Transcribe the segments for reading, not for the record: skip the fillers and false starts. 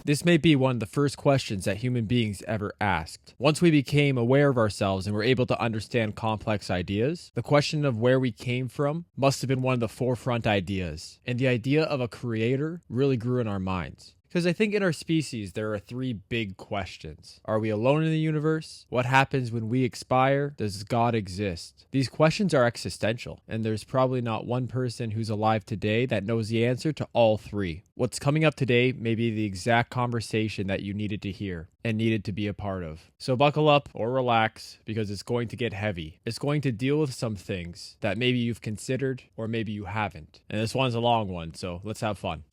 This may be one of the first questions that human beings ever asked. Once we became aware of ourselves and were able to understand complex ideas, the question of where we came from must have been one of the forefront ideas, and the idea of a creator really grew in our minds. Because I think in our species, there are three big questions. Are we alone in the universe? What happens when we expire? Does God exist? These questions are existential, and there's probably not one person who's alive today that knows the answer to all three. What's coming up today may be the exact conversation that you needed to hear and needed to be a part of. So buckle up or relax, because it's going to get heavy. It's going to deal with some things that maybe you've considered or maybe you haven't. And this one's a long one, so let's have fun.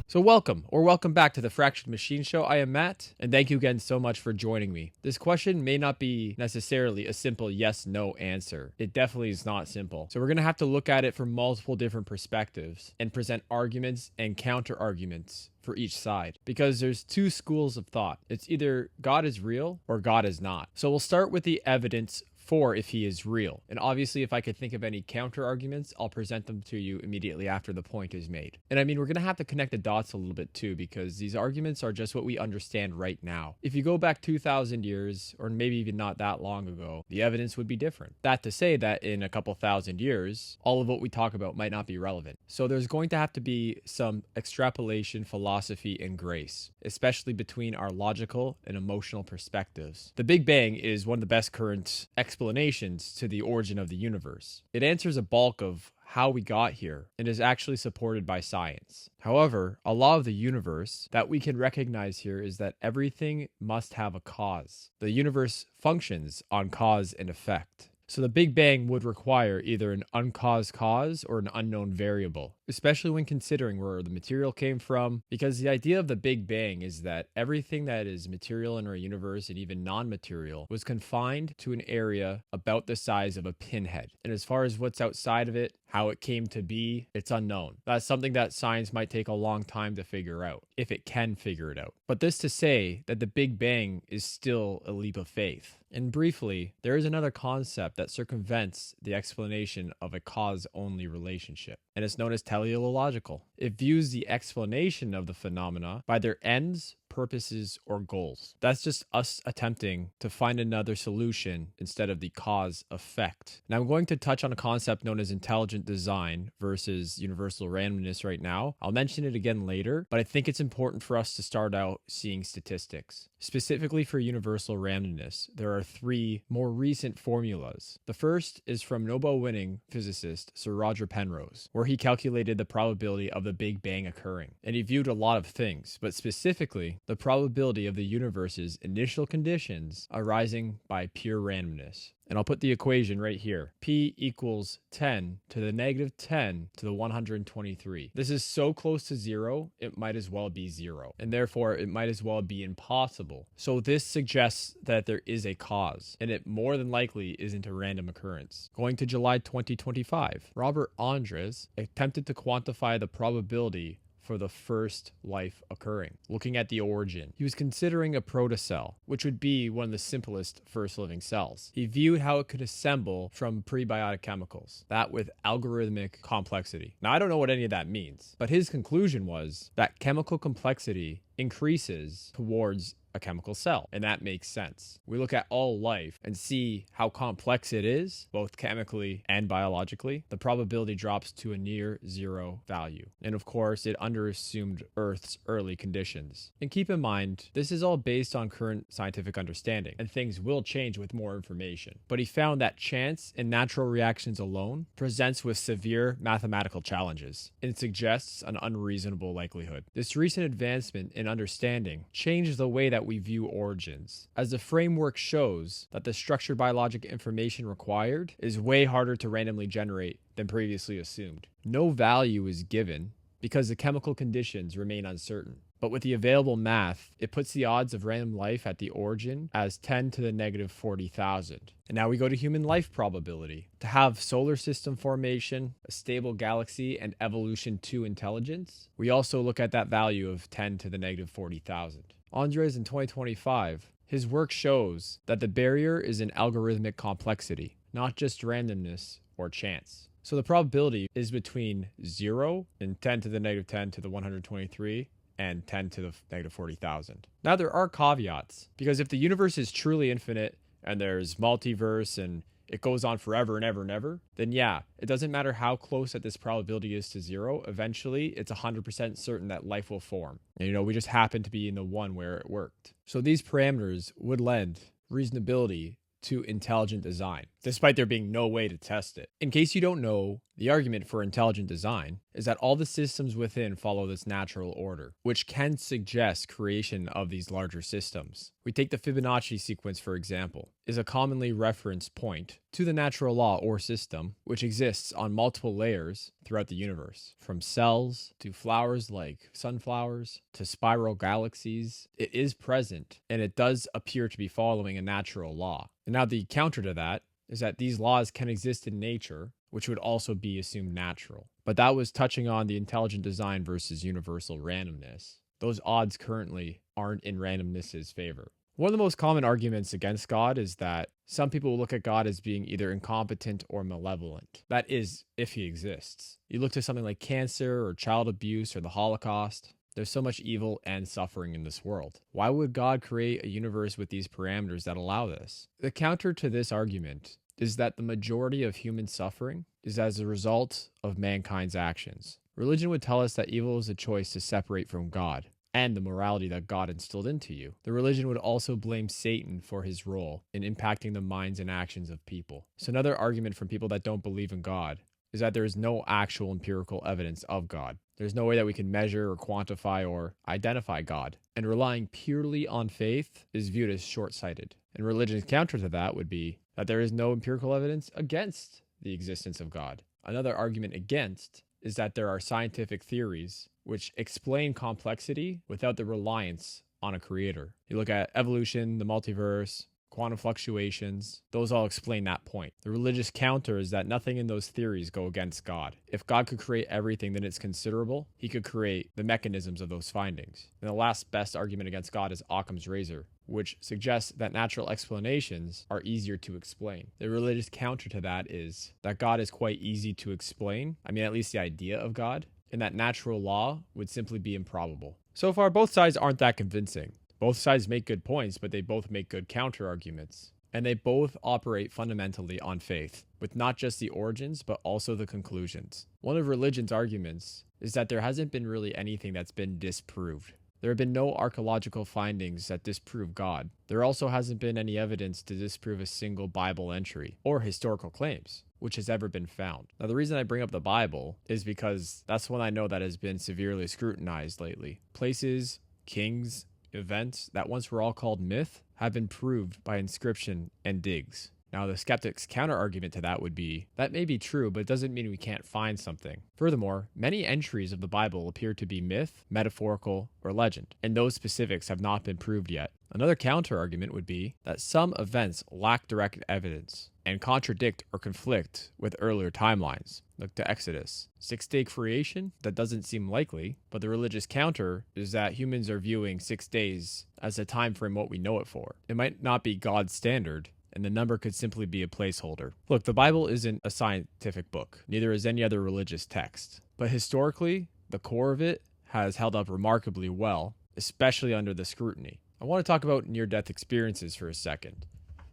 So welcome back to the Fractured Machine Show. I am Matt, and thank you again so much for joining me. This question may not be necessarily a simple yes-no answer. It definitely is not simple. So we're going to have to look at it from multiple different perspectives and present arguments and counter-arguments for each side, because there's two schools of thought. It's either God is real or God is not. So we'll start with the evidence for if he is real. And obviously, if I could think of any counter arguments, I'll present them to you immediately after the point is made. And I mean, we're going to have to connect the dots a little bit too, because these arguments are just what we understand right now. If you go back 2,000 years, or maybe even not that long ago, the evidence would be different. That to say that in a couple thousand years, all of what we talk about might not be relevant. So there's going to have to be some extrapolation, philosophy, and grace, especially between our logical and emotional perspectives. The Big Bang is one of the best current explanations to the origin of the universe. It answers a bulk of how we got here and is actually supported by science. However, a law of the universe that we can recognize here is that everything must have a cause. The universe functions on cause and effect. So the Big Bang would require either an uncaused cause or an unknown variable, especially when considering where the material came from, because the idea of the Big Bang is that everything that is material in our universe and even non-material was confined to an area about the size of a pinhead. And as far as what's outside of it, how it came to be, it's unknown. That's something that science might take a long time to figure out, if it can figure it out. But this to say that the Big Bang is still a leap of faith. And briefly, there is another concept that circumvents the explanation of a cause-only relationship, and it's known as teleological. It views the explanation of the phenomena by their ends, purposes, or goals. That's just us attempting to find another solution instead of the cause effect. Now I'm going to touch on a concept known as intelligent design versus universal randomness right now. I'll mention it again later, but I think it's important for us to start out seeing statistics. Specifically for universal randomness, there are three more recent formulas. The first is from Nobel-winning physicist Sir Roger Penrose, where he calculated the probability of the Big Bang occurring. And he viewed a lot of things, but specifically the probability of the universe's initial conditions arising by pure randomness. And I'll put the equation right here. P equals 10 to the negative 10 to the 123. This is so close to zero, it might as well be zero. And therefore, it might as well be impossible. So this suggests that there is a cause, and it more than likely isn't a random occurrence. Going to July 2025, Robert Andres attempted to quantify the probability for the first life occurring, looking at the origin. He was considering a protocell, which would be one of the simplest first living cells. He viewed how it could assemble from prebiotic chemicals, that with algorithmic complexity. Now, I don't know what any of that means, but his conclusion was that chemical complexity increases towards a chemical cell, and that makes sense. We look at all life and see how complex it is, both chemically and biologically. The probability drops to a near zero value. And of course, it underassumed Earth's early conditions. And keep in mind, this is all based on current scientific understanding, and things will change with more information. But he found that chance and natural reactions alone presents with severe mathematical challenges and suggests an unreasonable likelihood. This recent advancement in understanding changed the way that we view origins, as the framework shows that the structured biologic information required is way harder to randomly generate than previously assumed. No value is given because the chemical conditions remain uncertain. But with the available math, it puts the odds of random life at the origin as 10 to the negative 40,000. And now we go to human life probability. To have solar system formation, a stable galaxy, and evolution to intelligence, we also look at that value of 10 to the negative 40,000. Andres in 2025, his work shows that the barrier is in algorithmic complexity, not just randomness or chance. So the probability is between 0 and 10 to the negative 10 to the 123 and 10 to the negative 40,000. Now there are caveats, because if the universe is truly infinite and there's multiverse and it goes on forever and ever and ever, then yeah, it doesn't matter how close that this probability is to 0. Eventually, it's 100% certain that life will form. And, we just happen to be in the one where it worked. So these parameters would lend reasonability to intelligent design, despite there being no way to test it. In case you don't know, the argument for intelligent design is that all the systems within follow this natural order, which can suggest creation of these larger systems. We take the Fibonacci sequence, for example, is a commonly referenced point to the natural law or system, which exists on multiple layers throughout the universe, from cells to flowers like sunflowers to spiral galaxies. It is present, and it does appear to be following a natural law. And now the counter to that is that these laws can exist in nature, which would also be assumed natural. But that was touching on the intelligent design versus universal randomness. Those odds currently aren't in randomness's favor. One of the most common arguments against God is that some people will look at God as being either incompetent or malevolent. That is, if he exists. You look to something like cancer or child abuse or the Holocaust. There's so much evil and suffering in this world. Why would God create a universe with these parameters that allow this? The counter to this argument is that the majority of human suffering is as a result of mankind's actions. Religion would tell us that evil is a choice to separate from God and the morality that God instilled into you. The religion would also blame Satan for his role in impacting the minds and actions of people. So another argument from people that don't believe in God is that there is no actual empirical evidence of God. There's no way that we can measure or quantify or identify God. And relying purely on faith is viewed as short-sighted. And religion's counter to that would be that there is no empirical evidence against the existence of God. Another argument against is that there are scientific theories which explain complexity without the reliance on a creator. You look at evolution, the multiverse, quantum fluctuations, those all explain that point. The religious counter is that nothing in those theories go against God. If God could create everything, then it's considerable. He could create the mechanisms of those findings. And the last best argument against God is Occam's razor, which suggests that natural explanations are easier to explain. The religious counter to that is that God is quite easy to explain. I mean, at least the idea of God, and that natural law would simply be improbable. So far, both sides aren't that convincing. Both sides make good points, but they both make good counter arguments. And they both operate fundamentally on faith, with not just the origins, but also the conclusions. One of religion's arguments is that there hasn't been really anything that's been disproved. There have been no archaeological findings that disprove God. There also hasn't been any evidence to disprove a single Bible entry or historical claims which has ever been found. Now, the reason I bring up the Bible is because that's one I know that has been severely scrutinized lately. Places, kings, events that once were all called myth have been proved by inscription and digs. Now, the skeptic's counter-argument to that would be, that may be true, but it doesn't mean we can't find something. Furthermore, many entries of the Bible appear to be myth, metaphorical, or legend, and those specifics have not been proved yet. Another counter-argument would be that some events lack direct evidence and contradict or conflict with earlier timelines. Look to Exodus. 6-day creation? That doesn't seem likely, but the religious counter is that humans are viewing 6 days as a time frame what we know it for. It might not be God's standard, and the number could simply be a placeholder. Look, the Bible isn't a scientific book, neither is any other religious text. But historically, the core of it has held up remarkably well, especially under the scrutiny. I want to talk about near-death experiences for a second.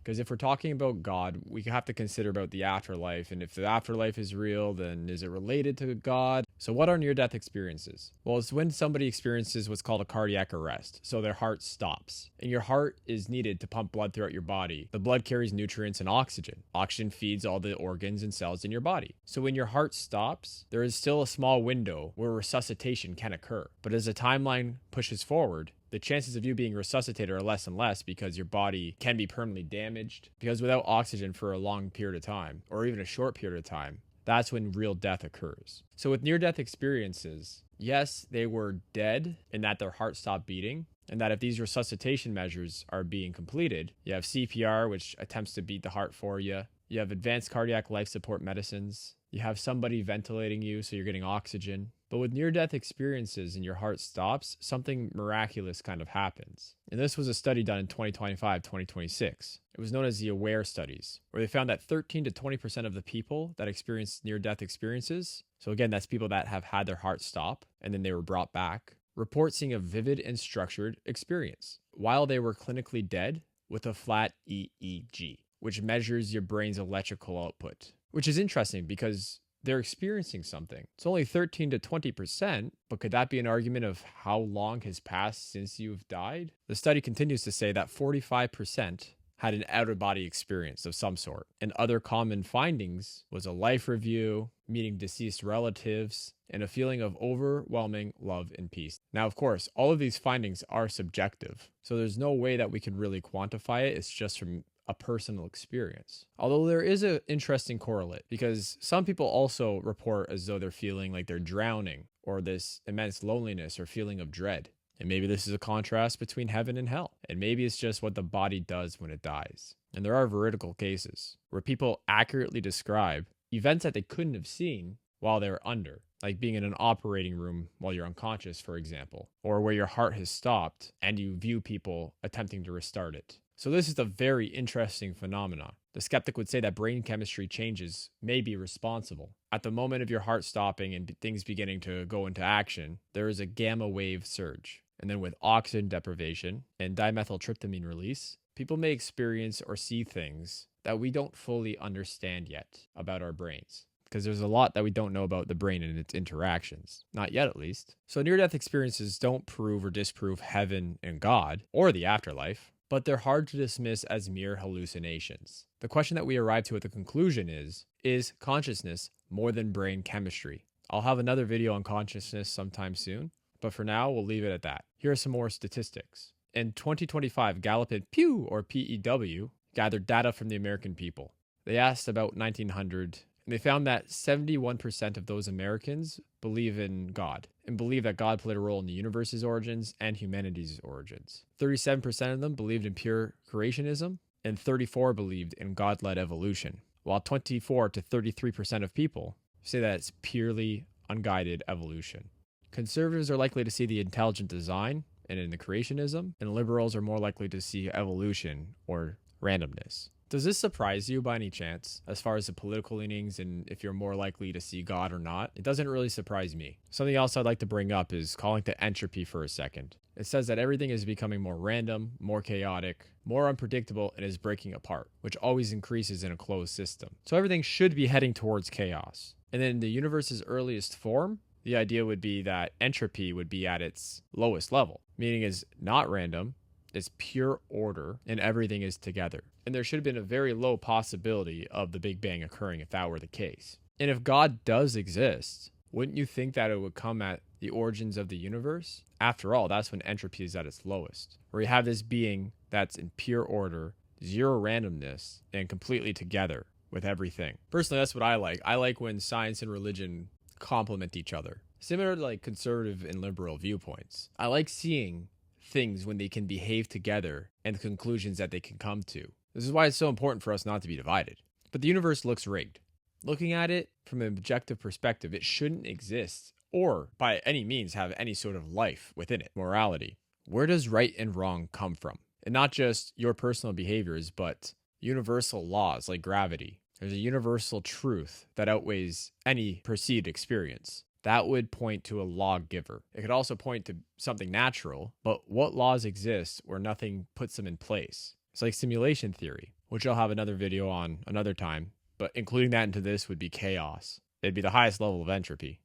Because if we're talking about God, we have to consider about the afterlife. And if the afterlife is real, then is it related to God? So what are near-death experiences? Well, it's when somebody experiences what's called a cardiac arrest. So their heart stops. And your heart is needed to pump blood throughout your body. The blood carries nutrients and oxygen. Oxygen feeds all the organs and cells in your body. So when your heart stops, there is still a small window where resuscitation can occur. But as the timeline pushes forward, the chances of you being resuscitated are less and less because your body can be permanently damaged. Because without oxygen for a long period of time, or even a short period of time, that's when real death occurs. So with near-death experiences, yes, they were dead in that their heart stopped beating, and that if these resuscitation measures are being completed, you have CPR, which attempts to beat the heart for you. You have advanced cardiac life support medicines. You have somebody ventilating you, so you're getting oxygen. But with near-death experiences and your heart stops, something miraculous kind of happens. And this was a study done in 2025, 2026. It was known as the AWARE studies, where they found that 13 to 20% of the people that experienced near-death experiences, so again, that's people that have had their heart stop and then they were brought back, report seeing a vivid and structured experience while they were clinically dead with a flat EEG, which measures your brain's electrical output, which is interesting because they're experiencing something. It's only 13 to 20%, but could that be an argument of how long has passed since you've died? The study continues to say that 45% had an out-of-body experience of some sort. And other common findings was a life review, meeting deceased relatives, and a feeling of overwhelming love and peace. Now, of course, all of these findings are subjective, so there's no way that we can really quantify it. It's just from a personal experience. Although there is an interesting correlate, because some people also report as though they're feeling like they're drowning or this immense loneliness or feeling of dread. And maybe this is a contrast between heaven and hell. And maybe it's just what the body does when it dies. And there are veridical cases where people accurately describe events that they couldn't have seen while they were under, like being in an operating room while you're unconscious, for example, or where your heart has stopped and you view people attempting to restart it. So this is a very interesting phenomenon. The skeptic would say that brain chemistry changes may be responsible. At the moment of your heart stopping and things beginning to go into action, there is a gamma wave surge. And then with oxygen deprivation and dimethyltryptamine release, people may experience or see things that we don't fully understand yet about our brains. Because there's a lot that we don't know about the brain and its interactions. Not yet, at least. So near-death experiences don't prove or disprove heaven and God, or the afterlife, but they're hard to dismiss as mere hallucinations. The question that we arrive to at the conclusion is consciousness more than brain chemistry? I'll have another video on consciousness sometime soon, but for now, we'll leave it at that. Here are some more statistics. In 2025, Gallup and Pew, or PEW, gathered data from the American people. They asked about 1,900, and they found that 71% of those Americans believe in God and believe that God played a role in the universe's origins and humanity's origins. 37% of them believed in pure creationism, and 34% believed in God-led evolution, while 24 to 33% of people say that it's purely unguided evolution. Conservatives are likely to see the intelligent design and in the creationism, and liberals are more likely to see evolution or randomness. Does this surprise you by any chance, as far as the political leanings and if you're more likely to see God or not? It doesn't really surprise me. Something else I'd like to bring up is calling to entropy for a second. It says that everything is becoming more random, more chaotic, more unpredictable, and is breaking apart, which always increases in a closed system. So everything should be heading towards chaos. And then in the universe's earliest form, the idea would be that entropy would be at its lowest level, meaning it's not random, it's pure order, and everything is together. And there should have been a very low possibility of the Big Bang occurring if that were the case. And if God does exist, wouldn't you think that it would come at the origins of the universe? After all, that's when entropy is at its lowest, where you have this being that's in pure order, zero randomness, and completely together with everything. Personally, that's what I like. I like when science and religion complement each other. Similar to like conservative and liberal viewpoints. I like seeing things when they can behave together and the conclusions that they can come to. This is why it's so important for us not to be divided. But the universe looks rigged. Looking at it from an objective perspective, it shouldn't exist or by any means have any sort of life within it. Morality. Where does right and wrong come from? And not just your personal behaviors, but universal laws like gravity. There's a universal truth that outweighs any perceived experience. That would point to a lawgiver. It could also point to something natural, but what laws exist where nothing puts them in place? It's like simulation theory, which I'll have another video on another time, but including that into this would be chaos. It'd be the highest level of entropy.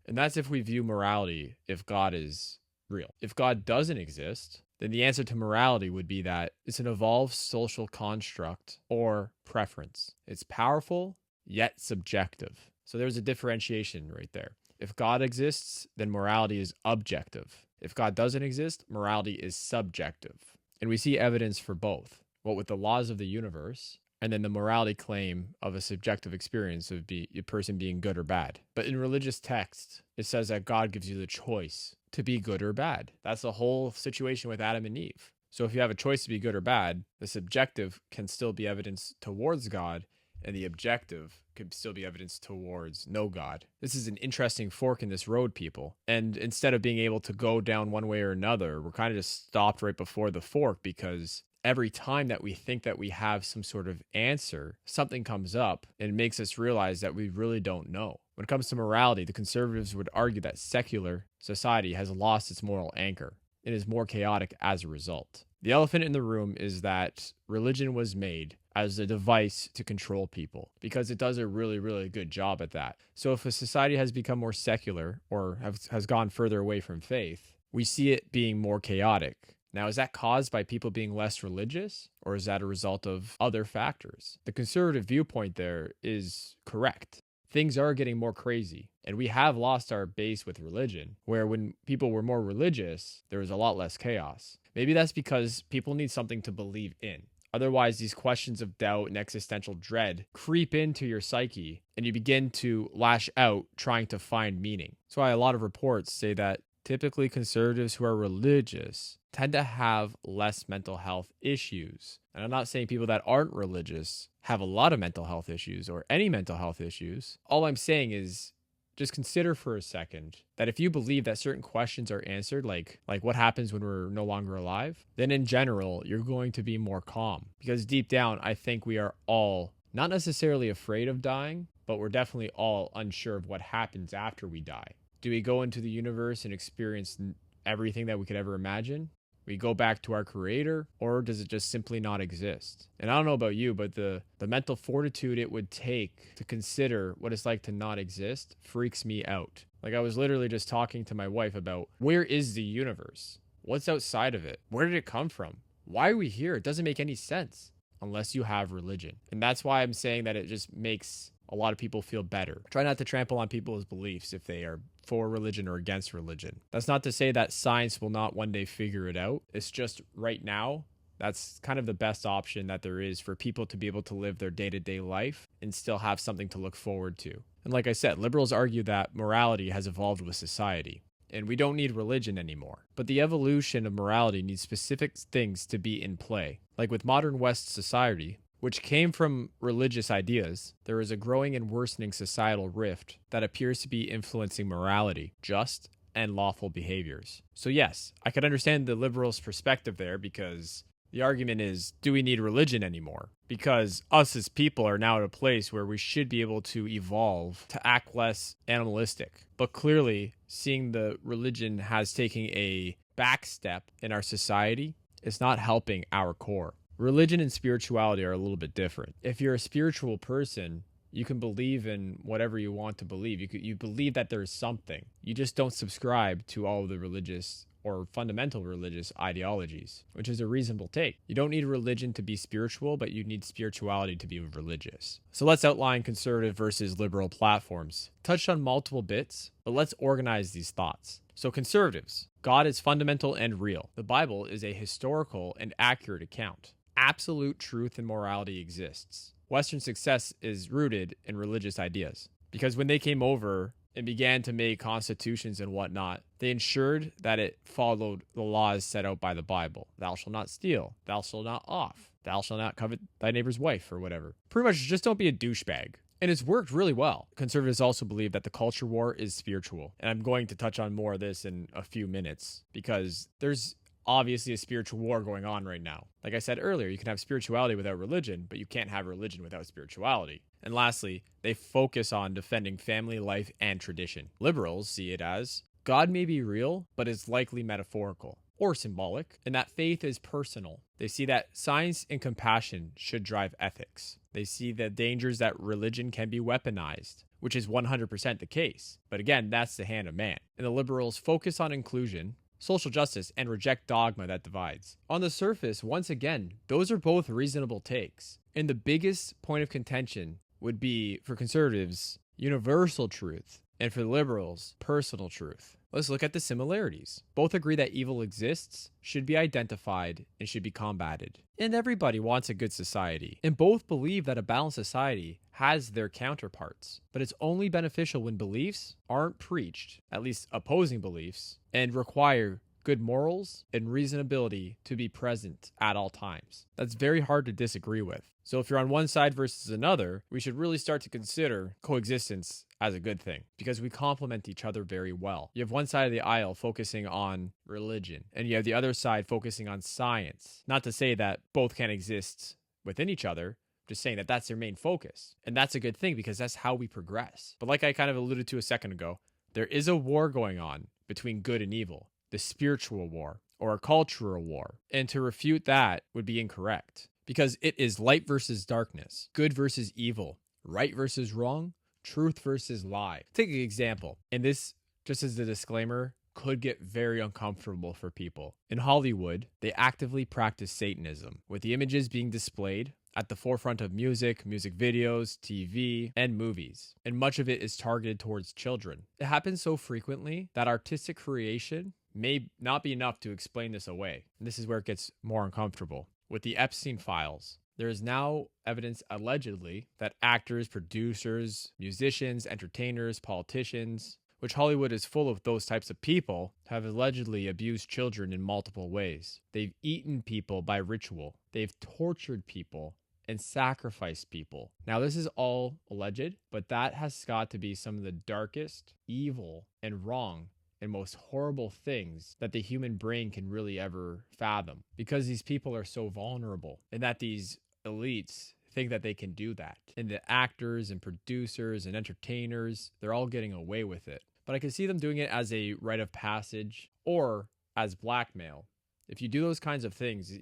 And that's if we view morality if God is real. If God doesn't exist, then the answer to morality would be that it's an evolved social construct or preference. It's powerful, yet subjective. So there's a differentiation right there. If God exists, then morality is objective. If God doesn't exist, morality is subjective. And we see evidence for both. What with the laws of the universe, and then the morality claim of a subjective experience of a person being good or bad. But in religious texts, it says that God gives you the choice to be good or bad. That's the whole situation with Adam and Eve. So if you have a choice to be good or bad, the subjective can still be evidence towards God, and the objective could still be evidence towards no God. This is an interesting fork in this road, people. And instead of being able to go down one way or another, we're kind of just stopped right before the fork, because every time that we think that we have some sort of answer, something comes up and makes us realize that we really don't know. When it comes to morality, the conservatives would argue that secular society has lost its moral anchor and is more chaotic as a result. The elephant in the room is that religion was made as a device to control people, because it does a really, really good job at that. So if a society has become more secular or has gone further away from faith, we see it being more chaotic. Now, is that caused by people being less religious, or is that a result of other factors? The conservative viewpoint there is correct. Things are getting more crazy, and we have lost our base with religion, where when people were more religious, there was a lot less chaos. Maybe that's because people need something to believe in. Otherwise, these questions of doubt and existential dread creep into your psyche, and you begin to lash out trying to find meaning. That's why a lot of reports say that typically conservatives who are religious tend to have less mental health issues. And I'm not saying people that aren't religious have a lot of mental health issues or any mental health issues. All I'm saying is just consider for a second that if you believe that certain questions are answered, like what happens when we're no longer alive, then in general, you're going to be more calm. Because deep down, I think we are all not necessarily afraid of dying, but we're definitely all unsure of what happens after we die. Do we go into the universe and experience everything that we could ever imagine? We go back to our creator, or does it just simply not exist? And I don't know about you, but the mental fortitude it would take to consider what it's like to not exist freaks me out. Like, I was literally just talking to my wife about, where is the universe? What's outside of it? Where did it come from? Why are we here? It doesn't make any sense unless you have religion. And that's why I'm saying that it just makes a lot of people feel better. Try not to trample on people's beliefs if they are for religion or against religion. That's not to say that science will not one day figure it out. It's just right now, that's kind of the best option that there is for people to be able to live their day-to-day life and still have something to look forward to. And like I said, liberals argue that morality has evolved with society, and we don't need religion anymore. But the evolution of morality needs specific things to be in play. Like with modern West society, which came from religious ideas, there is a growing and worsening societal rift that appears to be influencing morality, just and lawful behaviors. So yes, I could understand the liberals' perspective there, because the argument is, do we need religion anymore? Because us as people are now at a place where we should be able to evolve to act less animalistic. But clearly, seeing the religion has taken a back step in our society is not helping our core. Religion and spirituality are a little bit different. If you're a spiritual person, you can believe in whatever you want to believe. You believe that there's something. You just don't subscribe to all of the religious or fundamental religious ideologies, which is a reasonable take. You don't need religion to be spiritual, but you need spirituality to be religious. So let's outline conservative versus liberal platforms. Touched on multiple bits, but let's organize these thoughts. So conservatives, God is fundamental and real. The Bible is a historical and accurate account. Absolute truth and morality exists. Western success is rooted in religious ideas, because when they came over and began to make constitutions and whatnot, they ensured that it followed the laws set out by the Bible. Thou shalt not steal. Thou shalt not off. Thou shalt not covet thy neighbor's wife, or whatever. Pretty much just don't be a douchebag. And it's worked really well. Conservatives also believe that the culture war is spiritual. And I'm going to touch on more of this in a few minutes, because there's obviously a spiritual war going on right now. Like I said earlier, you can have spirituality without religion, but you can't have religion without spirituality. And lastly, they focus on defending family life and tradition. Liberals see it as God may be real, but is likely metaphorical or symbolic, and that faith is personal. They see that science and compassion should drive ethics. They see the dangers that religion can be weaponized, which is 100% the case. But again, that's the hand of man. And the liberals focus on inclusion, social justice, and reject dogma that divides. On the surface, once again, those are both reasonable takes. And the biggest point of contention would be, for conservatives, universal truth, and for liberals, personal truth. Let's look at the similarities. Both agree that evil exists, should be identified, and should be combated. And everybody wants a good society. And both believe that a balanced society has their counterparts. But it's only beneficial when beliefs aren't preached, at least opposing beliefs, and require good morals and reasonability to be present at all times. That's very hard to disagree with. So if you're on one side versus another, we should really start to consider coexistence as a good thing because we complement each other very well. You have one side of the aisle focusing on religion, and you have the other side focusing on science. Not to say that both can't exist within each other, just saying that that's their main focus. And that's a good thing because that's how we progress. But like I kind of alluded to a second ago, there is a war going on between good and evil, the spiritual war or a cultural war. And to refute that would be incorrect because it is light versus darkness, good versus evil, right versus wrong, truth versus lie. Take an example. And this, just as a disclaimer, could get very uncomfortable for people. In Hollywood, they actively practice Satanism, with the images being displayed at the forefront of music videos, TV, and movies. And much of it is targeted towards children. It happens so frequently that artistic creation may not be enough to explain this away. And this is where it gets more uncomfortable. With the Epstein files, there is now evidence allegedly that actors, producers, musicians, entertainers, politicians, which Hollywood is full of those types of people, have allegedly abused children in multiple ways. They've eaten people by ritual. They've tortured people and sacrificed people. Now, this is all alleged, but that has got to be some of the darkest, evil, and wrong and most horrible things that the human brain can really ever fathom because these people are so vulnerable and that these elites think that they can do that. And the actors and producers and entertainers, they're all getting away with it. But I can see them doing it as a rite of passage or as blackmail. If you do those kinds of things,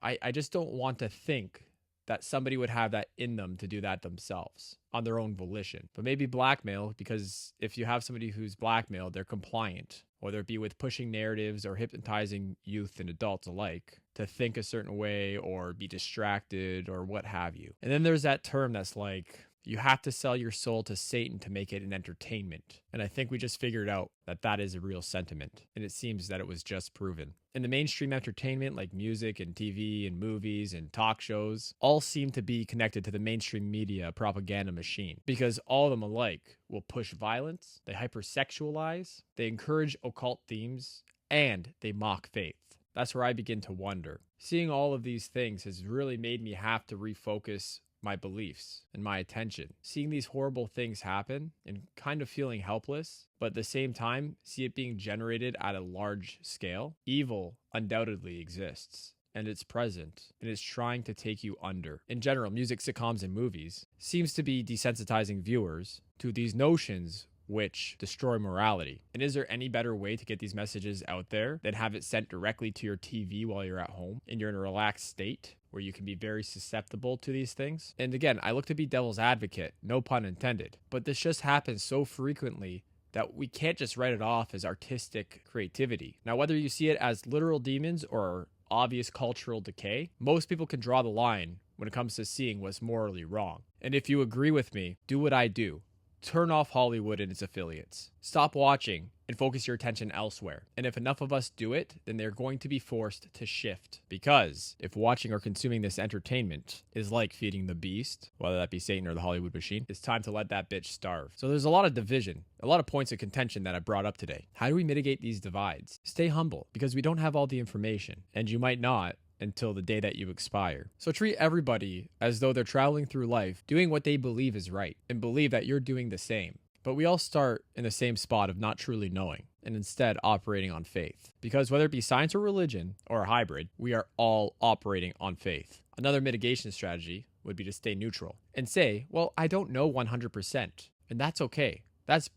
I just don't want to think that somebody would have that in them to do that themselves on their own volition. But maybe blackmail, because if you have somebody who's blackmailed, they're compliant, whether it be with pushing narratives or hypnotizing youth and adults alike to think a certain way or be distracted or what have you. And then there's that term that's like, you have to sell your soul to Satan to make it an entertainment. And I think we just figured out that that is a real sentiment. And it seems that it was just proven. In the mainstream entertainment, like music and TV and movies and talk shows, all seem to be connected to the mainstream media propaganda machine because all of them alike will push violence, they hypersexualize, they encourage occult themes, and they mock faith. That's where I begin to wonder. Seeing all of these things has really made me have to refocus my beliefs and my attention. Seeing these horrible things happen and kind of feeling helpless, but at the same time, see it being generated at a large scale. Evil undoubtedly exists and it's present and it's trying to take you under. In general, music, sitcoms, and movies seems to be desensitizing viewers to these notions which destroy morality. And is there any better way to get these messages out there than have it sent directly to your TV while you're at home and you're in a relaxed state where you can be very susceptible to these things? And again, I look to be devil's advocate, no pun intended, but this just happens so frequently that we can't just write it off as artistic creativity. Now, whether you see it as literal demons or obvious cultural decay, most people can draw the line when it comes to seeing what's morally wrong. And if you agree with me, do what I do. Turn off Hollywood and its affiliates. Stop watching and focus your attention elsewhere. And if enough of us do it, then they're going to be forced to shift. Because if watching or consuming this entertainment is like feeding the beast, whether that be Satan or the Hollywood machine, it's time to let that bitch starve. So there's a lot of division, a lot of points of contention that I brought up today. How do we mitigate these divides? Stay humble, because we don't have all the information, and you might not until the day that you expire. So treat everybody as though they're traveling through life, doing what they believe is right, and believe that you're doing the same. But we all start in the same spot of not truly knowing, and instead operating on faith. Because whether it be science or religion, or a hybrid, we are all operating on faith. Another mitigation strategy would be to stay neutral, and say, well, I don't know 100%, and that's okay. That's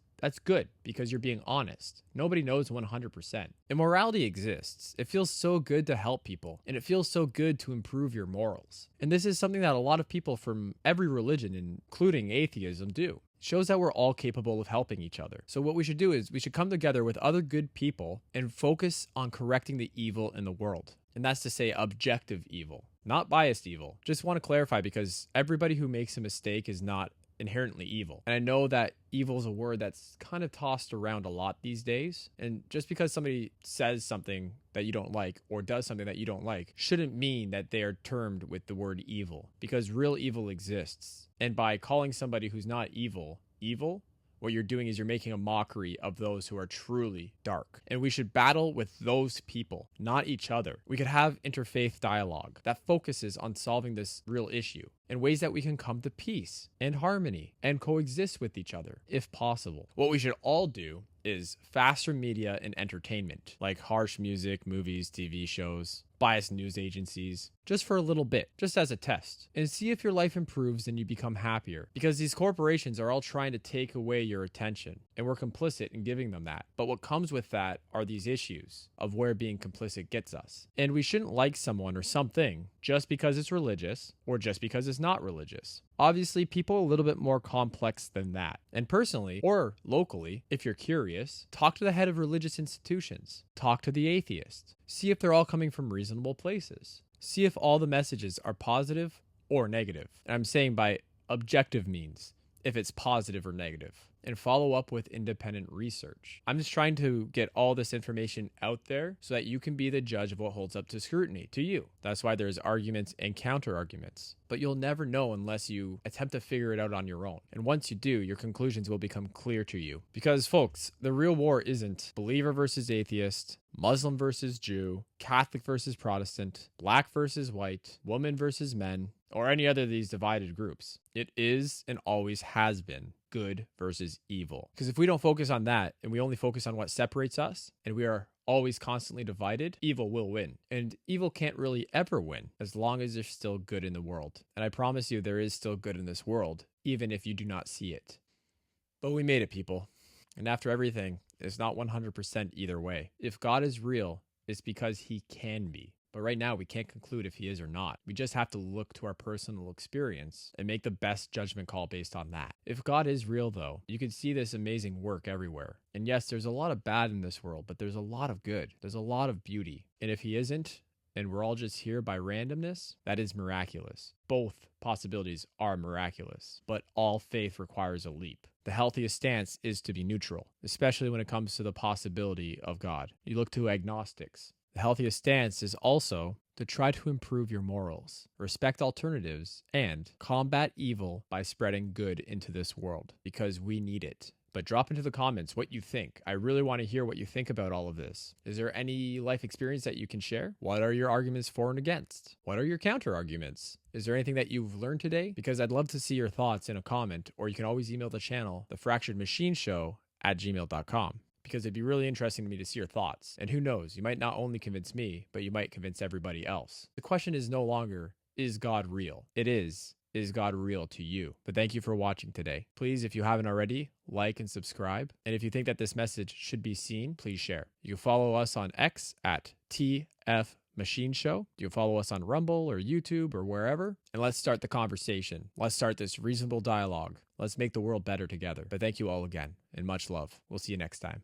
good because you're being honest. Nobody knows 100%. Immorality exists. It feels so good to help people, and it feels so good to improve your morals. And this is something that a lot of people from every religion, including atheism, do. It shows that we're all capable of helping each other. So what we should do is we should come together with other good people and focus on correcting the evil in the world. And that's to say objective evil, not biased evil. Just want to clarify because everybody who makes a mistake is not inherently evil. And I know that evil is a word that's kind of tossed around a lot these days. And just because somebody says something that you don't like or does something that you don't like shouldn't mean that they are termed with the word evil, because real evil exists. And by calling somebody who's not evil, evil, What you're doing is you're making a mockery of those who are truly dark. And we should battle with those people, not each other. We could have interfaith dialogue that focuses on solving this real issue in ways that we can come to peace and harmony and coexist with each other, if possible. What we should all do is faster media and entertainment, like harsh music, movies, TV shows, biased news agencies, just for a little bit, just as a test, and see if your life improves and you become happier. Because these corporations are all trying to take away your attention, and we're complicit in giving them that. But what comes with that are these issues of where being complicit gets us. And we shouldn't like someone or something just because it's religious or just because it's not religious. Obviously, people are a little bit more complex than that. And personally, or locally, if you're curious, talk to the head of religious institutions. Talk to the atheist. See if they're all coming from reasonable places. See if all the messages are positive or negative. And I'm saying by objective means, if it's positive or negative. And follow up with independent research. I'm just trying to get all this information out there so that you can be the judge of what holds up to scrutiny to you. That's why there's arguments and counter arguments. But you'll never know unless you attempt to figure it out on your own. And once you do, your conclusions will become clear to you. Because folks, the real war isn't believer versus atheist, Muslim versus Jew, Catholic versus Protestant, black versus white, woman versus men, or any other of these divided groups. It is and always has been good versus evil. Because if we don't focus on that and we only focus on what separates us and we are always constantly divided, evil will win. And evil can't really ever win as long as there's still good in the world. And I promise you there is still good in this world, even if you do not see it. But we made it, people. And after everything, it's not 100% either way. If God is real, it's because he can be. But right now, we can't conclude if he is or not. We just have to look to our personal experience and make the best judgment call based on that. If God is real, though, you can see this amazing work everywhere. And yes, there's a lot of bad in this world, but there's a lot of good. There's a lot of beauty. And if he isn't, and we're all just here by randomness, that is miraculous. Both possibilities are miraculous, but all faith requires a leap. The healthiest stance is to be neutral, especially when it comes to the possibility of God. You look to agnostics. The healthiest stance is also to try to improve your morals, respect alternatives, and combat evil by spreading good into this world, because we need it. But drop into the comments what you think. I really want to hear what you think about all of this. Is there any life experience that you can share? What are your arguments for and against? What are your counter arguments? Is there anything that you've learned today? Because I'd love to see your thoughts in a comment, or you can always email the channel, thefracturedmachineshow@gmail.com. Because it'd be really interesting to me to see your thoughts. And who knows, you might not only convince me, but you might convince everybody else. The question is no longer, is God real? It is God real to you? But thank you for watching today. Please, if you haven't already, like and subscribe. And if you think that this message should be seen, please share. You can follow us on X at TF Machine Show. You can follow us on Rumble or YouTube or wherever. And let's start the conversation. Let's start this reasonable dialogue. Let's make the world better together. But thank you all again, and much love. We'll see you next time.